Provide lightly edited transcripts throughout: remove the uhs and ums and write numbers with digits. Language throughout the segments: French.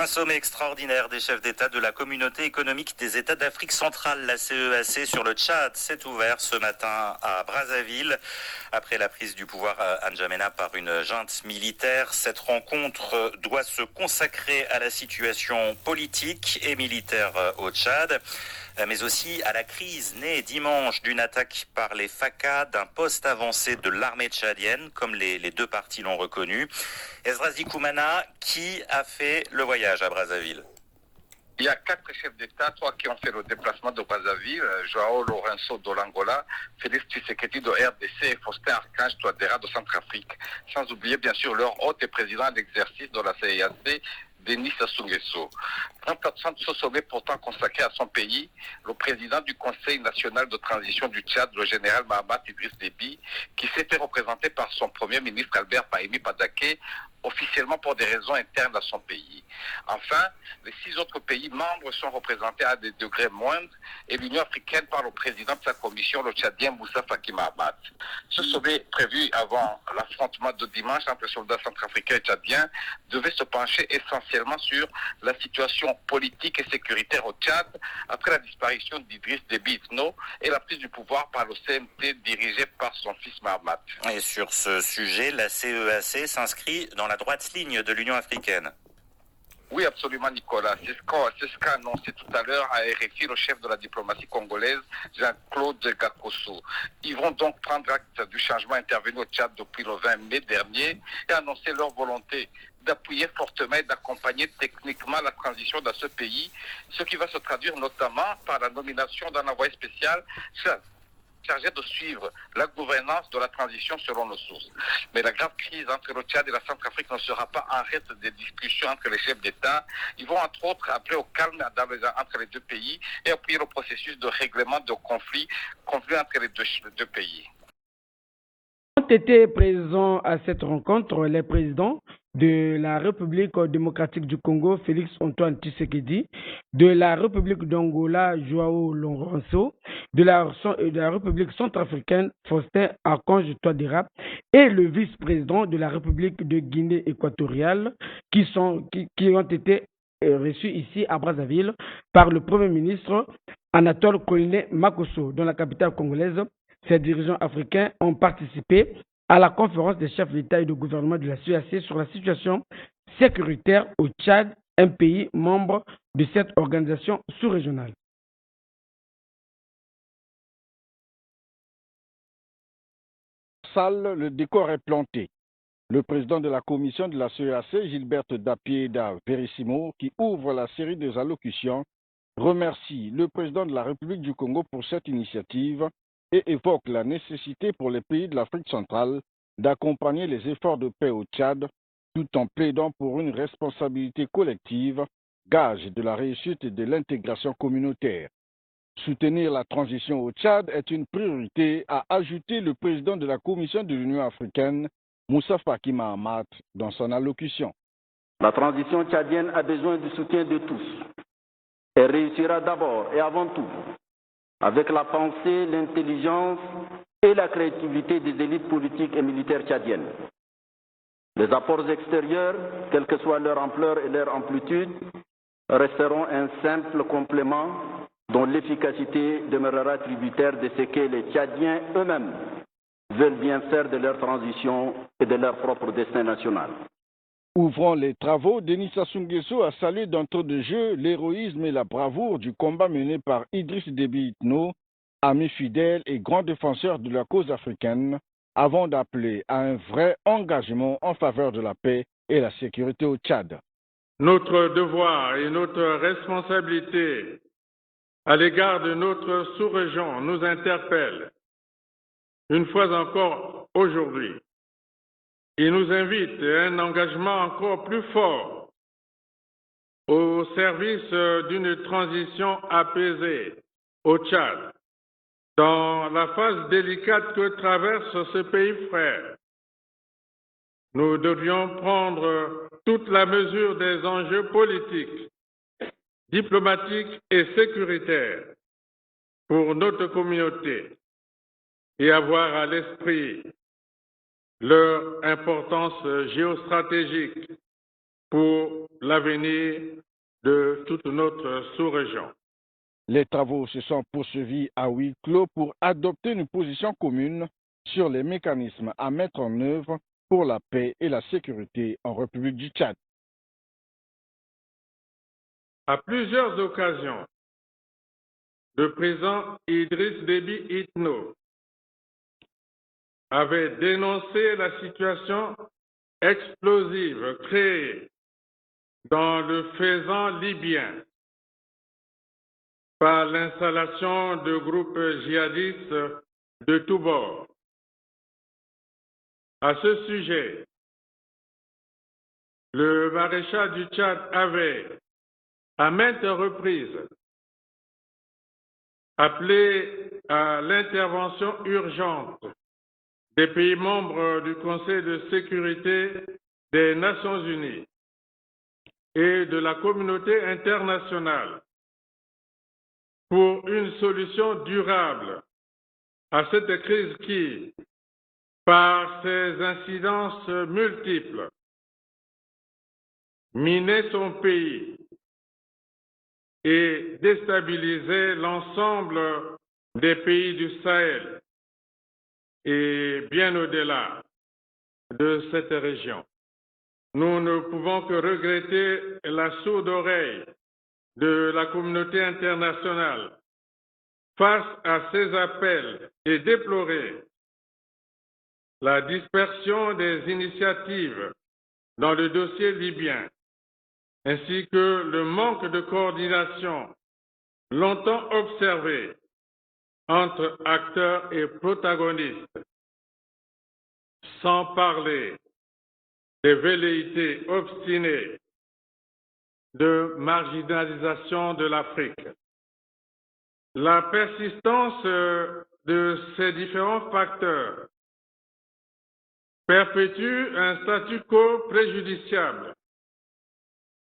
Un sommet extraordinaire des chefs d'État de la Communauté économique des États d'Afrique centrale, la CEAC, sur le Tchad, s'est ouvert ce matin à Brazzaville. Après la prise du pouvoir à N'Djamena par une junte militaire, cette rencontre doit se consacrer à la situation politique et militaire au Tchad, mais aussi à la crise née dimanche d'une attaque par les FACA d'un poste avancé de l'armée tchadienne, comme les deux parties l'ont reconnu. Esdras Dikoumana, qui a fait le voyage à Brazzaville? Il y a 4 chefs d'État, 3 qui ont fait le déplacement de Brazzaville, Joao Lourenço de l'Angola, Félix Tshisekedi de RDC et Faustin Archange Touadéra de Centrafrique. Sans oublier bien sûr leur hôte et président d'exercice de la CEAC, Denis Sassou Nguesso. En de ce sommet pourtant consacré à son pays, le président du Conseil national de transition du Tchad, le général Mahamat Idriss Déby, qui s'est fait représenter par son premier ministre Albert Pahimi Badaké, officiellement pour des raisons internes à son pays. Enfin, les 6 autres pays membres sont représentés à des degrés moindres et l'Union africaine par le président de sa commission, le Tchadien Moussa Faki Mahamat. Ce sommet prévu avant l'affrontement de dimanche entre les soldats centrafricains et tchadiens devait se pencher essentiellement sur la situation politique et sécuritaire au Tchad après la disparition d'Idriss Déby Itno et la prise du pouvoir par le CNT dirigé par son fils Mahamat. Et sur ce sujet, la CEAC s'inscrit dans la droite ligne de l'Union africaine. Oui, absolument, Nicolas. C'est ce qu'a annoncé tout à l'heure à RFI le chef de la diplomatie congolaise, Jean-Claude Gakosso. Ils vont donc prendre acte du changement intervenu au Tchad depuis le 20 mai dernier et annoncer leur volonté d'appuyer fortement et d'accompagner techniquement la transition dans ce pays, ce qui va se traduire notamment par la nomination d'un envoyé spécial chargé de suivre la gouvernance de la transition selon nos sources. Mais la grave crise entre le Tchad et la Centrafrique ne sera pas en reste des discussions entre les chefs d'État. Ils vont entre autres appeler au calme entre les deux pays et appuyer le processus de règlement de conflits entre les deux pays. Ont été présents à cette rencontre les présidents de la République démocratique du Congo, Félix Antoine Tshisekedi, de la République d'Angola, Joao Lourenço, de la République centrafricaine, Faustin Archange Touadéra, et le vice-président de la République de Guinée équatoriale, qui ont été reçus ici à Brazzaville par le Premier ministre Anatole Kouliné Makosso, dans la capitale congolaise. Ces dirigeants africains ont participé à la conférence des chefs d'État et de gouvernement de la CEAC sur la situation sécuritaire au Tchad, un pays membre de cette organisation sous-régionale. Salle, le décor est planté. Le président de la commission de la CEAC, Gilberte Dapieda Verissimo, qui ouvre la série des allocutions, remercie le président de la République du Congo pour cette initiative et évoque la nécessité pour les pays de l'Afrique centrale d'accompagner les efforts de paix au Tchad tout en plaidant pour une responsabilité collective, gage de la réussite et de l'intégration communautaire. Soutenir la transition au Tchad est une priorité, a ajouté le président de la Commission de l'Union africaine, Moussa Faki Mahamat, dans son allocution. La transition tchadienne a besoin du soutien de tous. Elle réussira d'abord et avant tout avec la pensée, l'intelligence et la créativité des élites politiques et militaires tchadiennes. Les apports extérieurs, quelle que soit leur ampleur et leur amplitude, resteront un simple complément dont l'efficacité demeurera tributaire de ce que les Tchadiens eux-mêmes veulent bien faire de leur transition et de leur propre destin national. Ouvrant les travaux, Denis Sassou Nguesso a salué d'entrée de jeu l'héroïsme et la bravoure du combat mené par Idriss Déby Itno, ami fidèle et grand défenseur de la cause africaine, avant d'appeler à un vrai engagement en faveur de la paix et la sécurité au Tchad. Notre devoir et notre responsabilité à l'égard de notre sous-région nous interpellent une fois encore aujourd'hui. Il nous invite à un engagement encore plus fort au service d'une transition apaisée au Tchad, dans la phase délicate que traverse ce pays frère. Nous devrions prendre toute la mesure des enjeux politiques, diplomatiques et sécuritaires pour notre communauté et avoir à l'esprit leur importance géostratégique pour l'avenir de toute notre sous-région. Les travaux se sont poursuivis à huis clos pour adopter une position commune sur les mécanismes à mettre en œuvre pour la paix et la sécurité en République du Tchad. À plusieurs occasions, le président Idriss Déby Itno avait dénoncé la situation explosive créée dans le faisan libyen par l'installation de groupes djihadistes de tous bords. À ce sujet, le maréchal du Tchad avait, à maintes reprises, appelé à l'intervention urgente des pays membres du Conseil de sécurité des Nations unies et de la communauté internationale pour une solution durable à cette crise qui, par ses incidences multiples, minait son pays et déstabilisait l'ensemble des pays du Sahel et bien au-delà de cette région. Nous ne pouvons que regretter la sourde oreille de la communauté internationale face à ces appels et déplorer la dispersion des initiatives dans le dossier libyen, ainsi que le manque de coordination longtemps observé entre acteurs et protagonistes, sans parler des velléités obstinées de marginalisation de l'Afrique. La persistance de ces différents facteurs perpétue un statu quo préjudiciable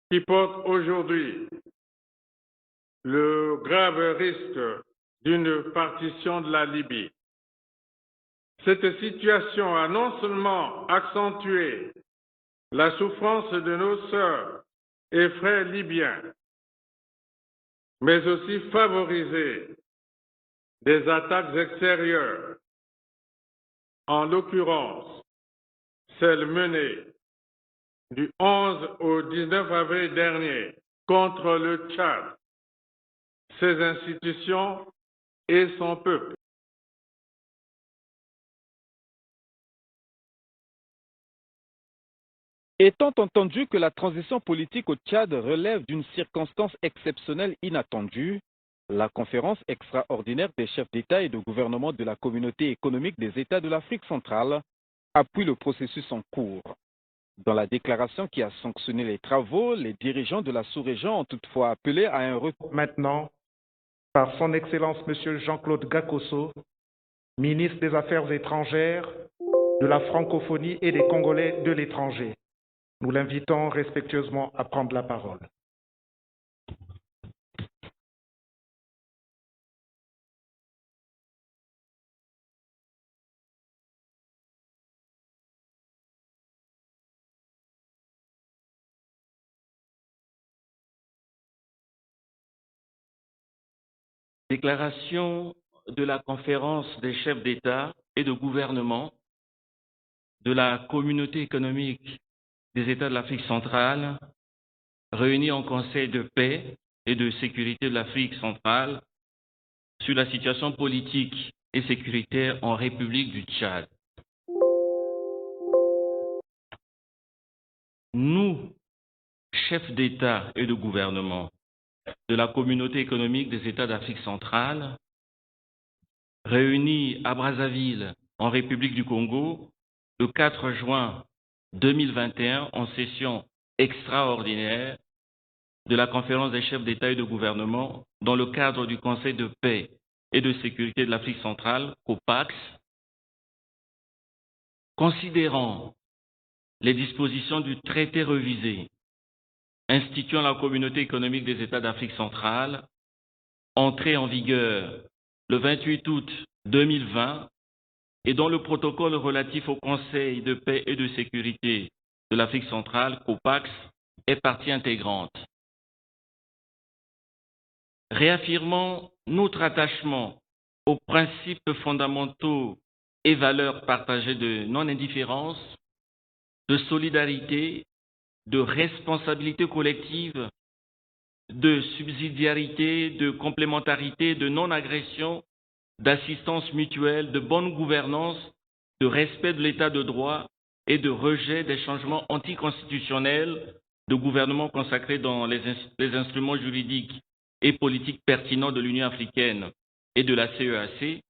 qui porte aujourd'hui le grave risque d'une partition de la Libye. Cette situation a non seulement accentué la souffrance de nos sœurs et frères libyens, mais aussi favorisé des attaques extérieures, en l'occurrence celles menées du 11 au 19 avril dernier contre le Tchad, ses institutions et son peuple. Étant entendu que la transition politique au Tchad relève d'une circonstance exceptionnelle inattendue, la conférence extraordinaire des chefs d'État et de gouvernement de la communauté économique des États de l'Afrique centrale appuie le processus en cours. Dans la déclaration qui a sanctionné les travaux, les dirigeants de la sous-région ont toutefois appelé à un retour. Maintenant, par son Excellence M. Jean-Claude Gakosso, ministre des Affaires étrangères, de la francophonie et des Congolais de l'étranger. Nous l'invitons respectueusement à prendre la parole. Déclaration de la conférence des chefs d'État et de gouvernement de la communauté économique des États de l'Afrique centrale, réunis en Conseil de paix et de sécurité de l'Afrique centrale sur la situation politique et sécuritaire en République du Tchad. Nous, chefs d'État et de gouvernement de la communauté économique des États d'Afrique centrale, réunis à Brazzaville, en République du Congo, le 4 juin 2021, en session extraordinaire de la conférence des chefs d'État et de gouvernement dans le cadre du Conseil de paix et de sécurité de l'Afrique centrale, COPAX, considérant les dispositions du traité revisé instituant la communauté économique des États d'Afrique centrale, entré en vigueur le 28 août 2020 et dont le protocole relatif au Conseil de paix et de sécurité de l'Afrique centrale, COPAX, est partie intégrante. Réaffirmant notre attachement aux principes fondamentaux et valeurs partagées de non-indifférence, de solidarité, de responsabilité collective, de subsidiarité, de complémentarité, de non-agression, d'assistance mutuelle, de bonne gouvernance, de respect de l'état de droit et de rejet des changements anticonstitutionnels de gouvernement consacrés dans les instruments juridiques et politiques pertinents de l'Union africaine et de la CEAC,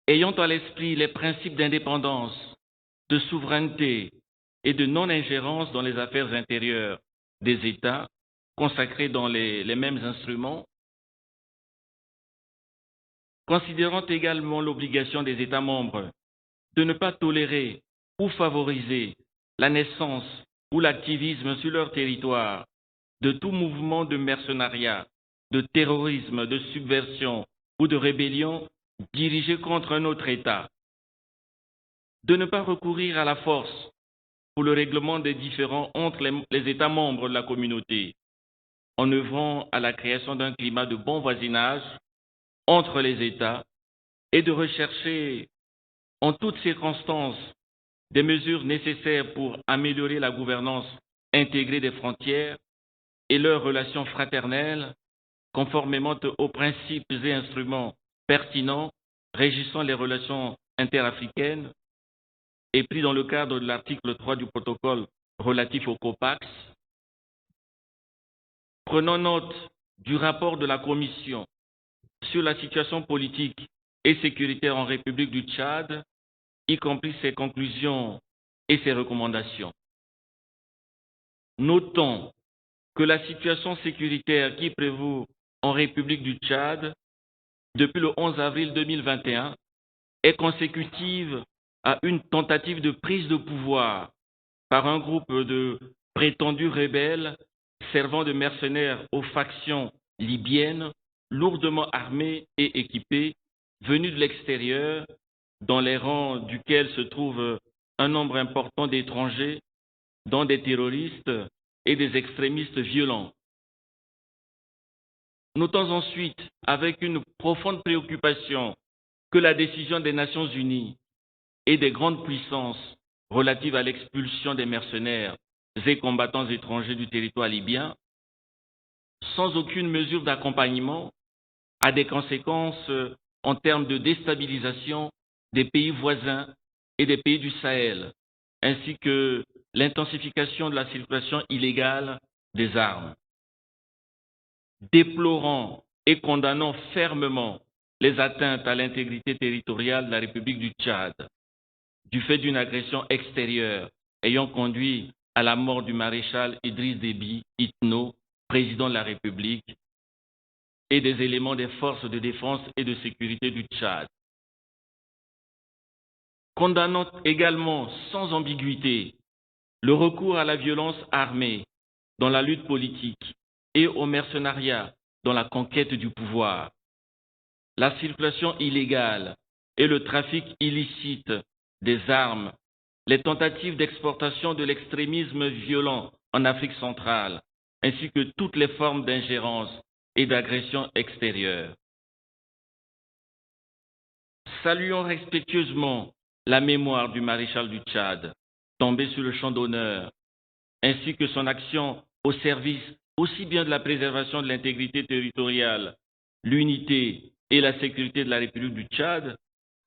ayant à l'esprit les principes d'indépendance, de souveraineté et de non-ingérence dans les affaires intérieures des États consacrés dans les mêmes instruments, considérant également l'obligation des États membres de ne pas tolérer ou favoriser la naissance ou l'activisme sur leur territoire de tout mouvement de mercenariat, de terrorisme, de subversion ou de rébellion dirigé contre un autre État, de ne pas recourir à la force pour le règlement des différends entre les États membres de la communauté, en œuvrant à la création d'un climat de bon voisinage entre les États et de rechercher en toutes circonstances des mesures nécessaires pour améliorer la gouvernance intégrée des frontières et leurs relations fraternelles, conformément aux principes et instruments pertinents régissant les relations interafricaines et pris dans le cadre de l'article 3 du protocole relatif au COPAX. Prenons note du rapport de la Commission sur la situation politique et sécuritaire en République du Tchad, y compris ses conclusions et ses recommandations. Notons que la situation sécuritaire qui prévaut en République du Tchad depuis le 11 avril 2021 est consécutive à une tentative de prise de pouvoir par un groupe de prétendus rebelles servant de mercenaires aux factions libyennes lourdement armées et équipées, venus de l'extérieur, dans les rangs duquel se trouve un nombre important d'étrangers, dont des terroristes et des extrémistes violents. Notons ensuite, avec une profonde préoccupation, que la décision des Nations Unies et des grandes puissances relative à l'expulsion des mercenaires et combattants étrangers du territoire libyen, sans aucune mesure d'accompagnement, a des conséquences en termes de déstabilisation des pays voisins et des pays du Sahel, ainsi que l'intensification de la circulation illégale des armes. Déplorant et condamnant fermement les atteintes à l'intégrité territoriale de la République du Tchad, du fait d'une agression extérieure ayant conduit à la mort du maréchal Idriss Déby Itno, président de la République, et des éléments des forces de défense et de sécurité du Tchad. Condamnant également sans ambiguïté le recours à la violence armée dans la lutte politique et au mercenariat dans la conquête du pouvoir, la circulation illégale et le trafic illicite des armes, les tentatives d'exportation de l'extrémisme violent en Afrique centrale, ainsi que toutes les formes d'ingérence et d'agression extérieure. Saluons respectueusement la mémoire du maréchal du Tchad, tombé sur le champ d'honneur, ainsi que son action au service aussi bien de la préservation de l'intégrité territoriale, l'unité et la sécurité de la République du Tchad,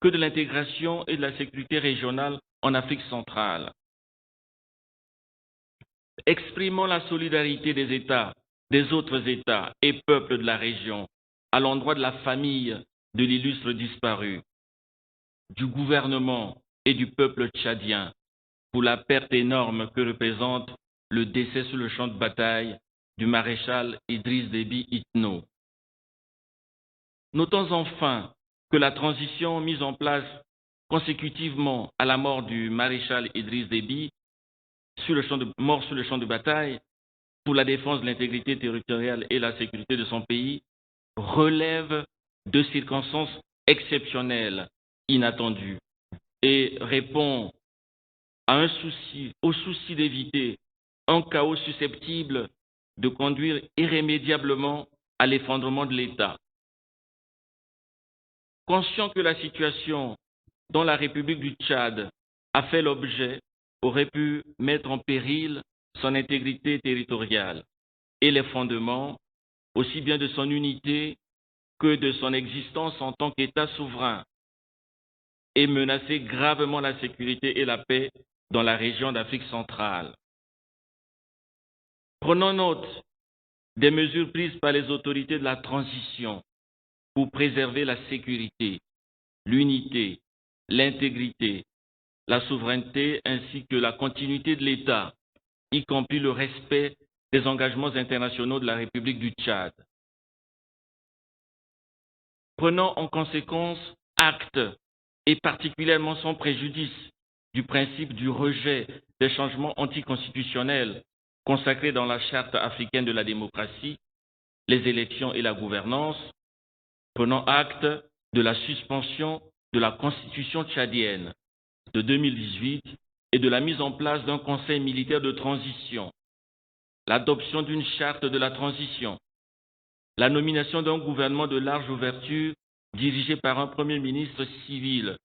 que de l'intégration et de la sécurité régionale en Afrique centrale. Exprimons la solidarité des États, des autres États et peuples de la région à l'endroit de la famille de l'illustre disparu, du gouvernement et du peuple tchadien pour la perte énorme que représente le décès sur le champ de bataille du maréchal Idriss Déby Itno. Notons enfin que la transition mise en place consécutivement à la mort du maréchal Idriss Déby, mort sur le champ de bataille, pour la défense de l'intégrité territoriale et la sécurité de son pays, relève de circonstances exceptionnelles, inattendues, et répond au souci d'éviter un chaos susceptible de conduire irrémédiablement à l'effondrement de l'État. Conscient que la situation dont la République du Tchad a fait l'objet aurait pu mettre en péril son intégrité territoriale et les fondements aussi bien de son unité que de son existence en tant qu'État souverain, et menacer gravement la sécurité et la paix dans la région d'Afrique centrale. Prenons note des mesures prises par les autorités de la transition pour préserver la sécurité, l'unité, l'intégrité, la souveraineté ainsi que la continuité de l'État, y compris le respect des engagements internationaux de la République du Tchad. Prenons en conséquence acte, et particulièrement sans préjudice, du principe du rejet des changements anticonstitutionnels consacrés dans la Charte africaine de la démocratie, les élections et la gouvernance. Prenons acte de la suspension de la Constitution tchadienne de 2018 et de la mise en place d'un conseil militaire de transition, l'adoption d'une charte de la transition, la nomination d'un gouvernement de large ouverture dirigé par un Premier ministre civil,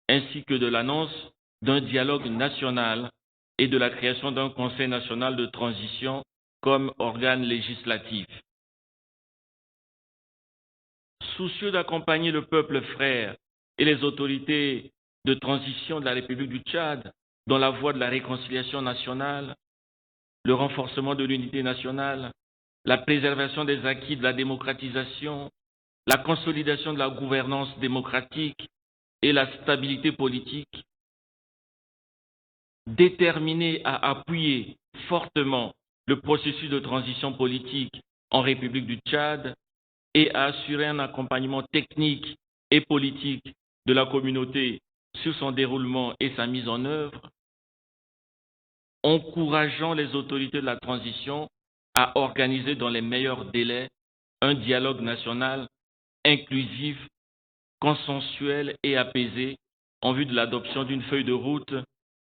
ainsi que de l'annonce d'un dialogue national et de la création d'un Conseil national de transition comme organe législatif. Soucieux d'accompagner le peuple frère et les autorités de transition de la République du Tchad dans la voie de la réconciliation nationale, le renforcement de l'unité nationale, la préservation des acquis de la démocratisation, la consolidation de la gouvernance démocratique et la stabilité politique, déterminé à appuyer fortement le processus de transition politique en République du Tchad et à assurer un accompagnement technique et politique de la communauté sur son déroulement et sa mise en œuvre, encourageant les autorités de la transition à organiser dans les meilleurs délais un dialogue national inclusif, consensuel et apaisé en vue de l'adoption d'une feuille de route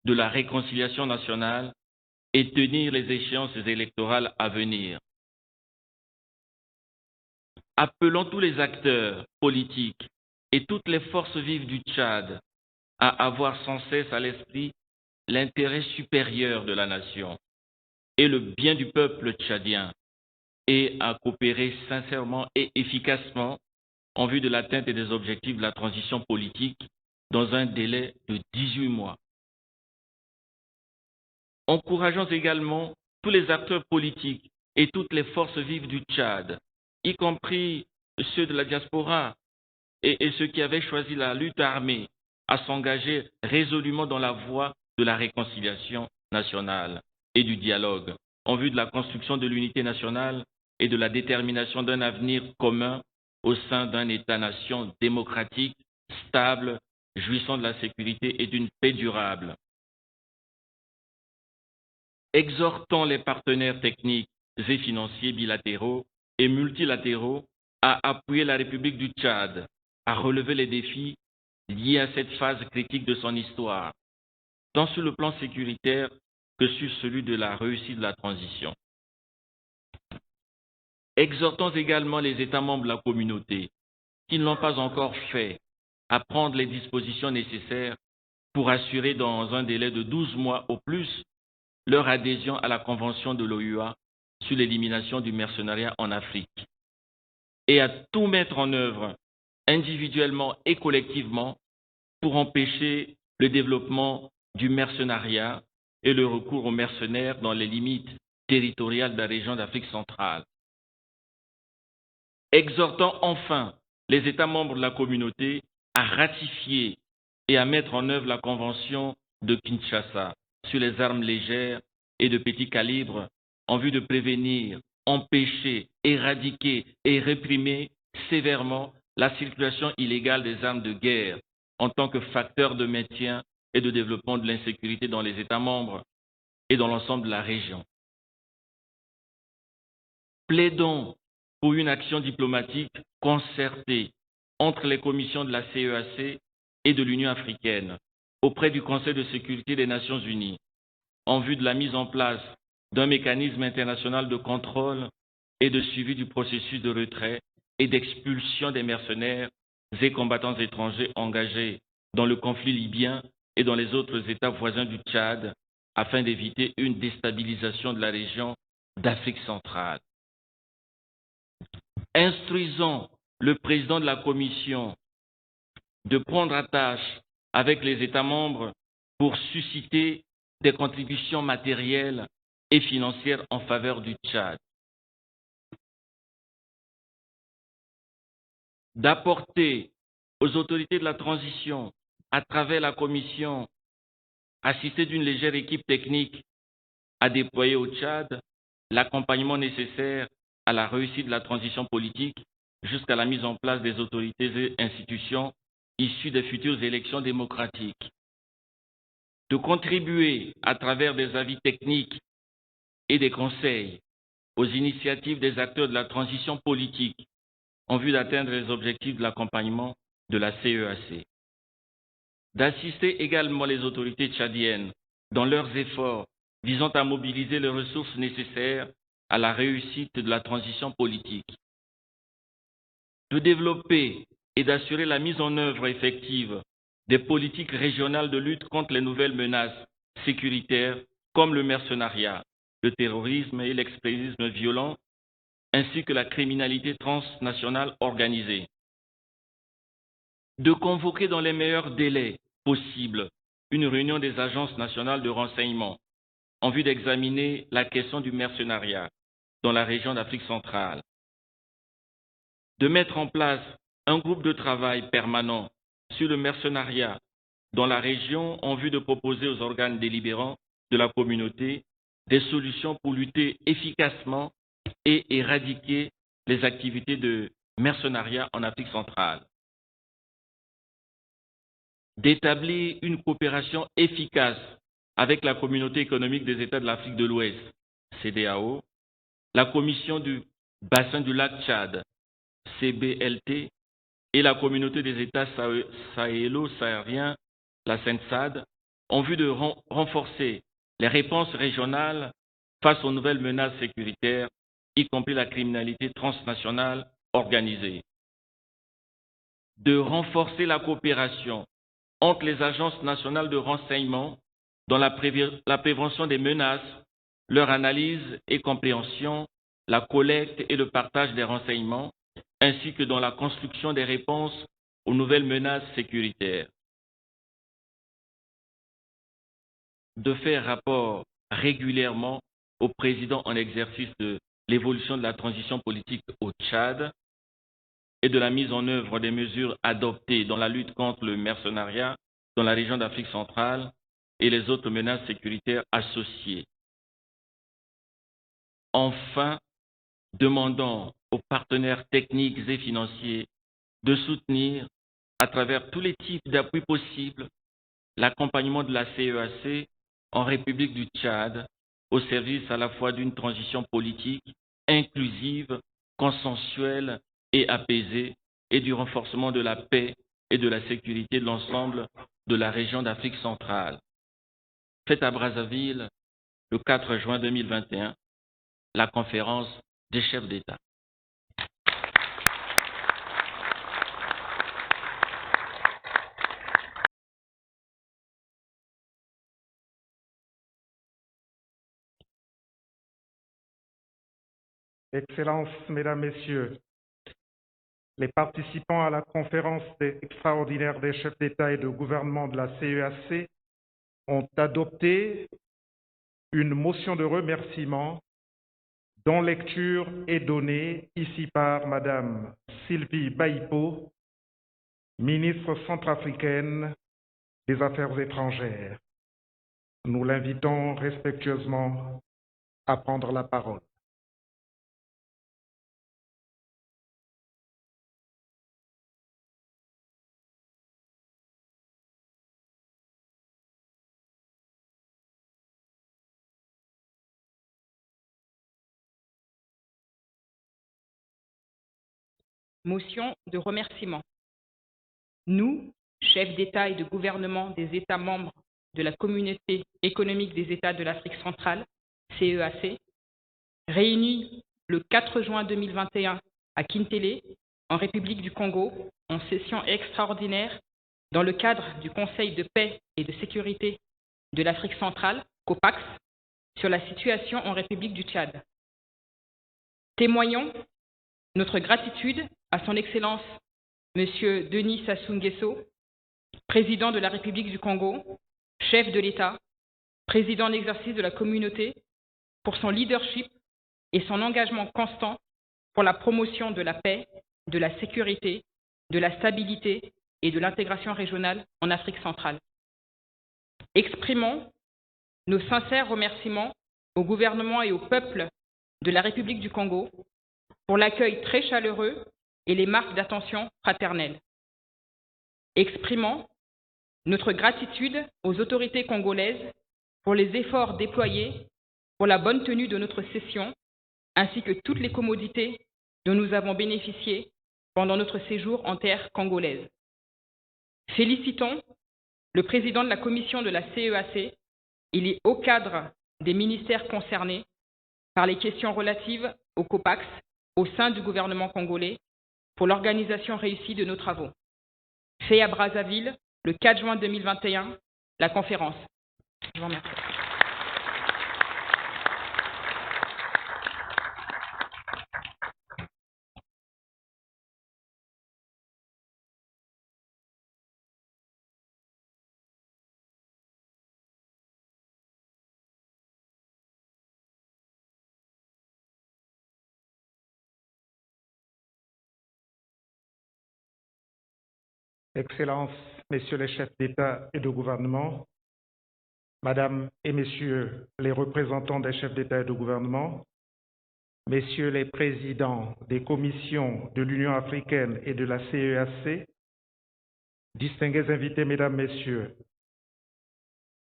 de la réconciliation nationale et tenir les échéances électorales à venir. Appelons tous les acteurs politiques et toutes les forces vives du Tchad à avoir sans cesse à l'esprit l'intérêt supérieur de la nation et le bien du peuple tchadien et à coopérer sincèrement et efficacement en vue de l'atteinte des objectifs de la transition politique dans un délai de 18 mois. Encourageons également tous les acteurs politiques et toutes les forces vives du Tchad, y compris ceux de la diaspora et ceux qui avaient choisi la lutte armée, à s'engager résolument dans la voie de la réconciliation nationale et du dialogue, en vue de la construction de l'unité nationale et de la détermination d'un avenir commun au sein d'un État-nation démocratique, stable, jouissant de la sécurité et d'une paix durable. Exhortons les partenaires techniques et financiers bilatéraux et multilatéraux à appuyer la République du Tchad, à relever les défis liés à cette phase critique de son histoire, tant sur le plan sécuritaire que sur celui de la réussite de la transition. Exhortons également les États membres de la communauté, qui ne l'ont pas encore fait, à prendre les dispositions nécessaires pour assurer dans un délai de 12 mois au plus leur adhésion à la Convention de l'OUA sur l'élimination du mercenariat en Afrique, et à tout mettre en œuvre individuellement et collectivement pour empêcher le développement du mercenariat et le recours aux mercenaires dans les limites territoriales de la région d'Afrique centrale. Exhortons enfin les États membres de la communauté à ratifier et à mettre en œuvre la Convention de Kinshasa sur les armes légères et de petit calibre en vue de prévenir, empêcher, éradiquer et réprimer sévèrement la circulation illégale des armes de guerre en tant que facteur de maintien et de développement de l'insécurité dans les États membres et dans l'ensemble de la région. Plaidons pour une action diplomatique concertée entre les commissions de la CEAC et de l'Union africaine auprès du Conseil de sécurité des Nations Unies en vue de la mise en place d'un mécanisme international de contrôle et de suivi du processus de retrait et d'expulsion des mercenaires et combattants étrangers engagés dans le conflit libyen et dans les autres États voisins du Tchad afin d'éviter une déstabilisation de la région d'Afrique centrale. Instruisons le président de la Commission de prendre attache avec les États membres pour susciter des contributions matérielles et financières en faveur du Tchad. D'apporter aux autorités de la transition, à travers la Commission, assistée d'une légère équipe technique à déployer au Tchad, l'accompagnement nécessaire à la réussite de la transition politique jusqu'à la mise en place des autorités et institutions issues des futures élections démocratiques. De contribuer à travers des avis techniques et des conseils aux initiatives des acteurs de la transition politique en vue d'atteindre les objectifs de l'accompagnement de la CEAC. D'assister également les autorités tchadiennes dans leurs efforts visant à mobiliser les ressources nécessaires à la réussite de la transition politique. De développer et d'assurer la mise en œuvre effective des politiques régionales de lutte contre les nouvelles menaces sécuritaires comme le mercenariat, le terrorisme et l'extrémisme violent, ainsi que la criminalité transnationale organisée. De convoquer dans les meilleurs délais possibles une réunion des agences nationales de renseignement en vue d'examiner la question du mercenariat dans la région d'Afrique centrale. De mettre en place un groupe de travail permanent sur le mercenariat dans la région en vue de proposer aux organes délibérants de la communauté des solutions pour lutter efficacement et éradiquer les activités de mercenariat en Afrique centrale. D'établir une coopération efficace avec la communauté économique des États de l'Afrique de l'Ouest, CEDEAO, la Commission du bassin du lac Tchad, CBLT, et la communauté des États sahélo-sahariens, la CENSAD, en vue de renforcer les réponses régionales face aux nouvelles menaces sécuritaires, y compris la criminalité transnationale organisée. De renforcer la coopération entre les agences nationales de renseignement dans la prévention des menaces, leur analyse et compréhension, la collecte et le partage des renseignements, ainsi que dans la construction des réponses aux nouvelles menaces sécuritaires. De faire rapport régulièrement au président en exercice de l'évolution de la transition politique au Tchad et de la mise en œuvre des mesures adoptées dans la lutte contre le mercenariat dans la région d'Afrique centrale et les autres menaces sécuritaires associées. Enfin, demandons aux partenaires techniques et financiers de soutenir, à travers tous les types d'appuis possibles, l'accompagnement de la CEAC en République du Tchad au service à la fois d'une transition politique inclusive, consensuelle et apaisée et du renforcement de la paix et de la sécurité de l'ensemble de la région d'Afrique centrale. Faite à Brazzaville le 4 juin 2021, la conférence des chefs d'État. Excellences, Mesdames, Messieurs, les participants à la conférence extraordinaire des chefs d'État et de gouvernement de la CEAC ont adopté une motion de remerciement dont lecture est donnée ici par Madame Sylvie Baipo, ministre centrafricaine des Affaires étrangères. Nous l'invitons respectueusement à prendre la parole. Motion de remerciement. Nous, chefs d'État et de gouvernement des États membres de la Communauté économique des États de l'Afrique centrale, CEAC, réunis le 4 juin 2021 à Kintélé, en République du Congo, en session extraordinaire dans le cadre du Conseil de paix et de sécurité de l'Afrique centrale, COPAX, sur la situation en République du Tchad. Témoignons notre gratitude à son Excellence M. Denis Sassou Nguesso, président de la République du Congo, chef de l'État, président en exercice de la communauté, pour son leadership et son engagement constant pour la promotion de la paix, de la sécurité, de la stabilité et de l'intégration régionale en Afrique centrale. Exprimons nos sincères remerciements au gouvernement et au peuple de la République du Congo pour l'accueil très chaleureux et les marques d'attention fraternelle. Exprimons notre gratitude aux autorités congolaises pour les efforts déployés pour la bonne tenue de notre session, ainsi que toutes les commodités dont nous avons bénéficié pendant notre séjour en terre congolaise. Félicitons le président de la commission de la CEAC et les hauts cadres des ministères concernés par les questions relatives au COPAX au sein du gouvernement congolais pour l'organisation réussie de nos travaux. Fait à Brazzaville, le 4 juin 2021, la conférence. Je vous remercie. Excellences, Messieurs les chefs d'État et de gouvernement, Madame et Messieurs les représentants des chefs d'État et de gouvernement, Messieurs les présidents des commissions de l'Union africaine et de la CEAC, distingués invités, Mesdames, Messieurs,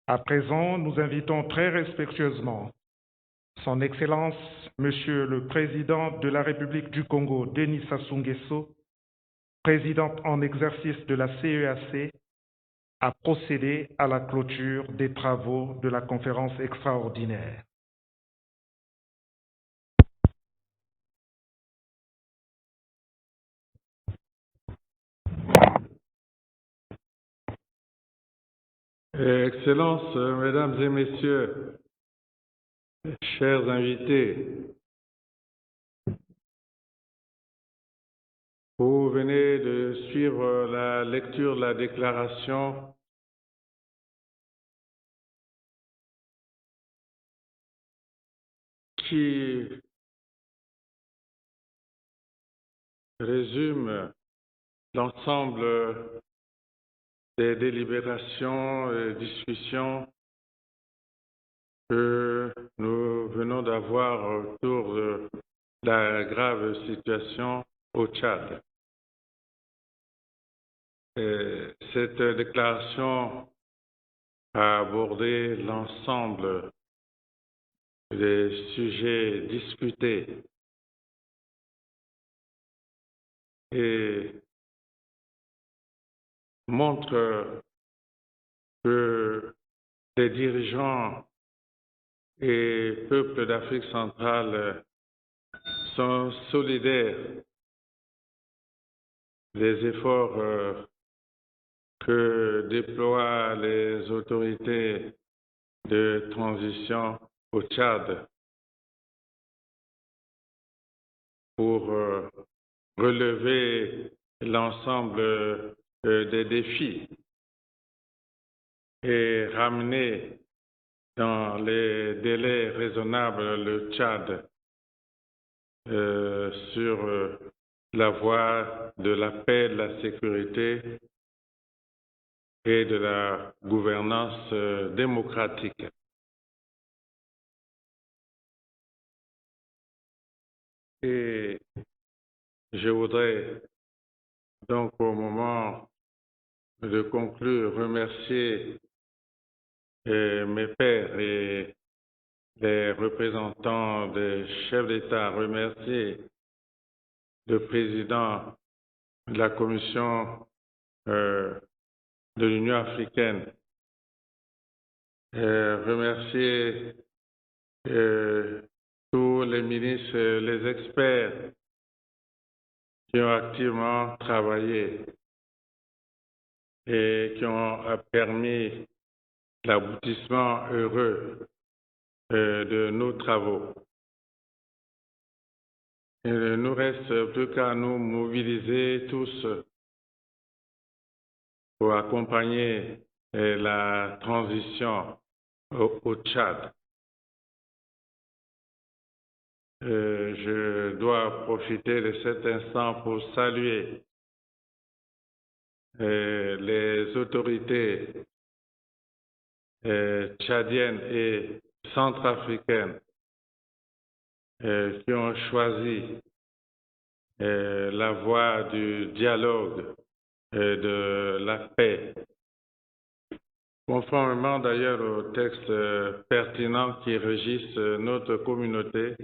à présent, nous invitons très respectueusement Son Excellence, Monsieur le Président de la République du Congo, Denis Sassou Nguesso, président en exercice de la CEAC, a procédé à la clôture des travaux de la conférence extraordinaire. Excellences, Mesdames et Messieurs, chers invités, vous venez de suivre la lecture de la déclaration qui résume l'ensemble des délibérations et discussions que nous venons d'avoir autour de la grave situation au Tchad. Cette déclaration a abordé l'ensemble des sujets discutés et montre que les dirigeants et peuples d'Afrique centrale sont solidaires des efforts que déploient les autorités de transition au Tchad pour relever l'ensemble des défis et ramener dans les délais raisonnables le Tchad sur la voie de la paix, de la sécurité et de la gouvernance démocratique. Et je voudrais donc au moment de conclure remercier mes pairs et les représentants des chefs d'État, remercier le président de la commission de l'Union africaine. Remercier tous les ministres, les experts qui ont activement travaillé et qui ont permis l'aboutissement heureux de nos travaux. Il ne nous reste plus qu'à nous mobiliser tous pour accompagner la transition au Tchad. Je dois profiter de cet instant pour saluer les autorités tchadiennes et centrafricaines qui ont choisi la voie du dialogue et de la paix, conformément d'ailleurs aux textes pertinents qui régissent notre communauté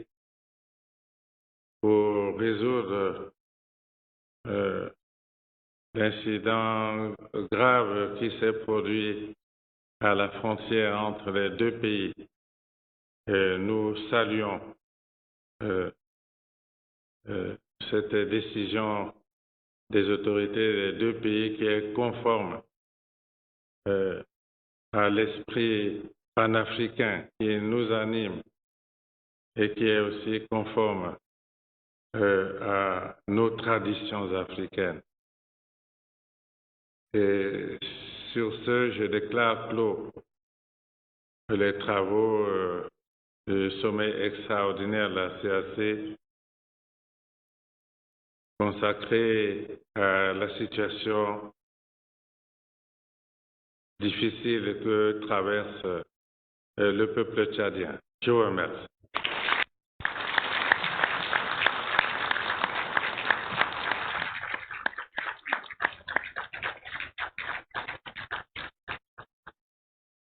pour résoudre l'incident grave qui s'est produit à la frontière entre les deux pays. Nous saluons cette décision des autorités des deux pays qui est conforme à l'esprit panafricain qui nous anime et qui est aussi conforme à nos traditions africaines. Et sur ce, je déclare clos les travaux du sommet extraordinaire de la CAC consacré à la situation difficile que traverse le peuple tchadien. Je vous remercie.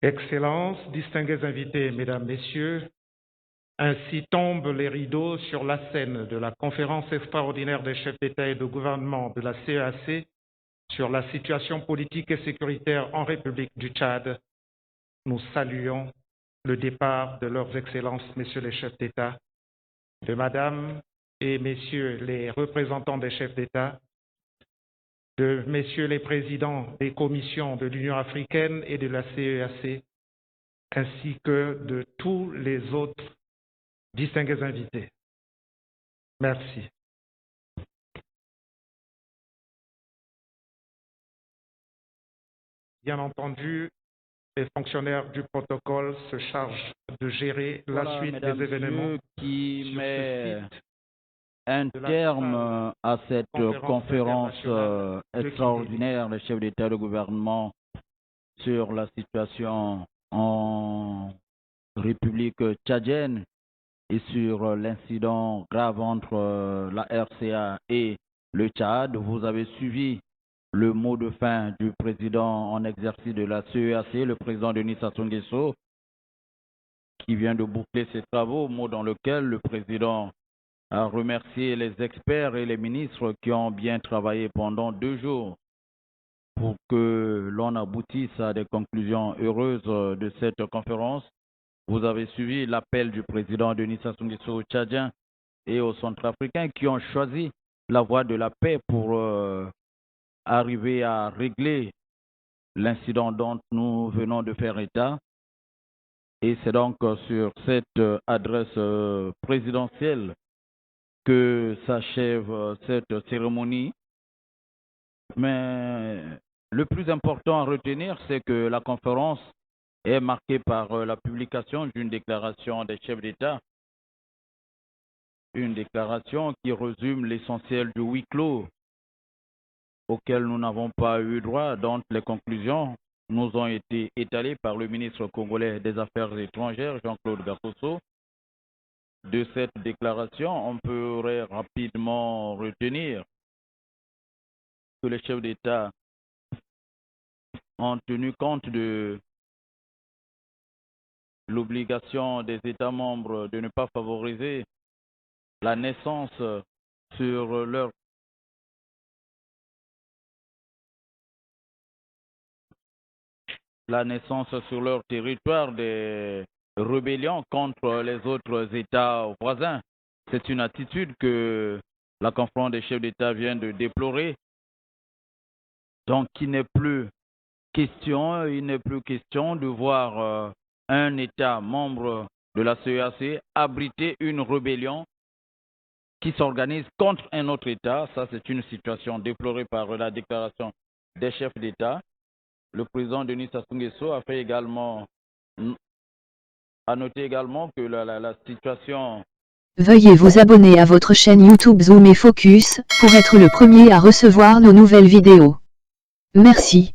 Excellences, distingués invités, Mesdames, Messieurs, ainsi tombent les rideaux sur la scène de la conférence extraordinaire des chefs d'État et de gouvernement de la CEAC sur la situation politique et sécuritaire en République du Tchad. Nous saluons le départ de leurs excellences, Messieurs les chefs d'État, de Madame et Messieurs les représentants des chefs d'État, de Messieurs les présidents des commissions de l'Union africaine et de la CEAC, ainsi que de tous les autres distingués invités. Merci. Bien entendu, les fonctionnaires du protocole se chargent de gérer la suite des événements qui met un terme à cette conférence extraordinaire des chefs d'État et de gouvernement sur la situation en République tchadienne et sur l'incident grave entre la RCA et le Tchad. Vous avez suivi le mot de fin du président en exercice de la CEAC, le président Denis Sassou Nguesso, qui vient de boucler ses travaux, mot dans lequel le président a remercié les experts et les ministres qui ont bien travaillé pendant 2 jours pour que l'on aboutisse à des conclusions heureuses de cette conférence. Vous avez suivi l'appel du président Denis Sassou Nguesso aux Tchadiens et aux Centrafricains qui ont choisi la voie de la paix pour arriver à régler l'incident dont nous venons de faire état. Et c'est donc sur cette adresse présidentielle que s'achève cette cérémonie. Mais le plus important à retenir, c'est que la conférence est marquée par la publication d'une déclaration des chefs d'État, une déclaration qui résume l'essentiel du huis clos auquel nous n'avons pas eu droit, dont les conclusions nous ont été étalées par le ministre congolais des Affaires étrangères, Jean-Claude Gakoso. De cette déclaration, on pourrait rapidement retenir que les chefs d'État ont tenu compte de l'obligation des États membres de ne pas favoriser la naissance sur leur la naissance sur leur territoire des rébellions contre les autres États voisins. C'est une attitude que la conférence des chefs d'État vient de déplorer. Donc, il n'est plus question de voir un État membre de la CEAC abriter une rébellion qui s'organise contre un autre État. Ça, c'est une situation déplorée par la déclaration des chefs d'État. Le président Denis Sassou Nguesso a noté également que la situation... Veuillez vous abonner à votre chaîne YouTube Zoom et Focus pour être le premier à recevoir nos nouvelles vidéos. Merci.